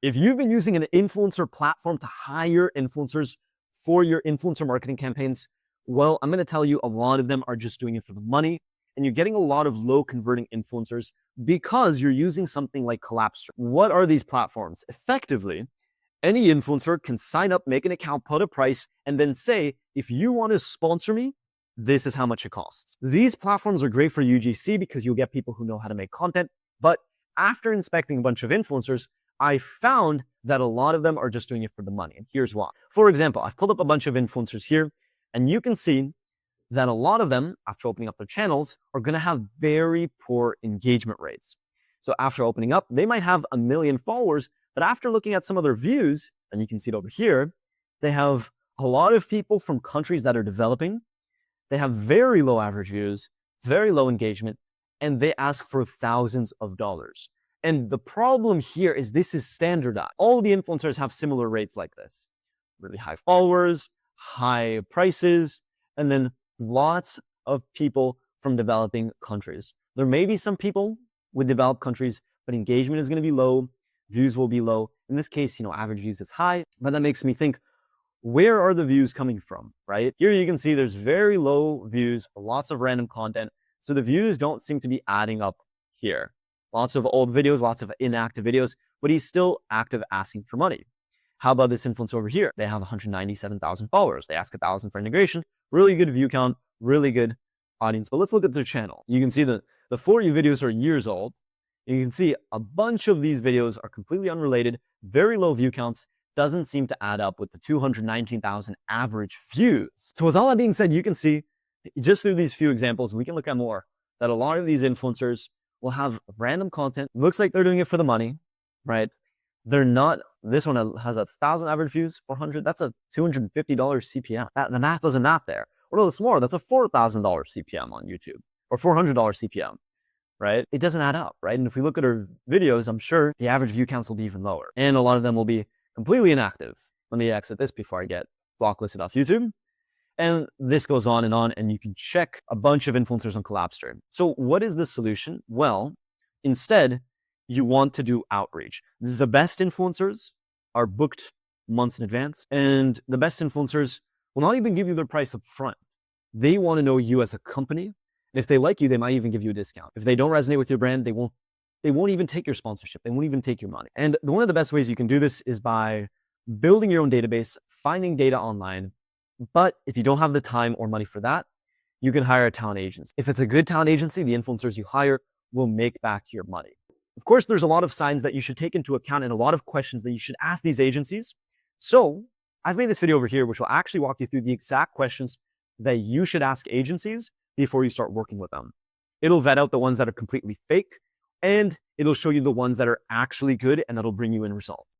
If you've been using an influencer platform to hire influencers for your influencer marketing campaigns, well, I'm going to tell you a lot of them are just doing it for the money, and you're getting a lot of low converting influencers because you're using something like Collabstream. What are these platforms? Effectively, any influencer can sign up, make an account, put a price, and then say, if you want to sponsor me, this is how much it costs. These platforms are great for UGC because you'll get people who know how to make content. But after inspecting a bunch of influencers, I found that a lot of them are just doing it for the money. And here's why. For example, I've pulled up a bunch of influencers here, and you can see that a lot of them, after opening up their channels, are going to have very poor engagement rates. So after opening up, they might have 1 million followers, but after looking at some of their views, and you can see it over here, they have a lot of people from countries that are developing. They have very low average views, very low engagement, and they ask for thousands of dollars. And the problem here is this is standardized. All the influencers have similar rates like this. Really high followers, high prices, and then lots of people from developing countries. There may be some people with developed countries, but engagement is going to be low, views will be low. In this case, average views is high, but that makes me think, where are the views coming from, right? Here you can see there's very low views, lots of random content. So the views don't seem to be adding up here. Lots of old videos, lots of inactive videos, but he's still active asking for money. How about this influencer over here? They have 197,000 followers. They ask 1,000 for integration. Really good view count, really good audience. But let's look at their channel. You can see the For You videos are years old. You can see a bunch of these videos are completely unrelated, very low view counts, doesn't seem to add up with the 219,000 average views. So with all that being said, you can see just through these few examples, we can look at more, that a lot of these influencers will have random content. Looks like they're doing it for the money, right? They're not, this one has 1,000 average views, 400, that's a $250 CPM. The math doesn't math there. Or a little more, that's a $4,000 CPM on YouTube, or $400 CPM, right? It doesn't add up, right? And if we look at our videos, I'm sure the average view counts will be even lower. And a lot of them will be completely inactive. Let me exit this before I get blacklisted off YouTube. And this goes on, and you can check a bunch of influencers on Collabstream. So what is the solution? Well, instead, you want to do outreach. The best influencers are booked months in advance, and the best influencers will not even give you their price up front. They want to know you as a company. And if they like you, they might even give you a discount. If they don't resonate with your brand, they won't even take your sponsorship. They won't even take your money. And one of the best ways you can do this is by building your own database, finding data online. But if you don't have the time or money for that, you can hire a talent agency. If it's a good talent agency, the influencers you hire will make back your money. Of course, there's a lot of signs that you should take into account and a lot of questions that you should ask these agencies. So I've made this video over here, which will actually walk you through the exact questions that you should ask agencies before you start working with them. It'll vet out the ones that are completely fake, and it'll show you the ones that are actually good and that'll bring you in results.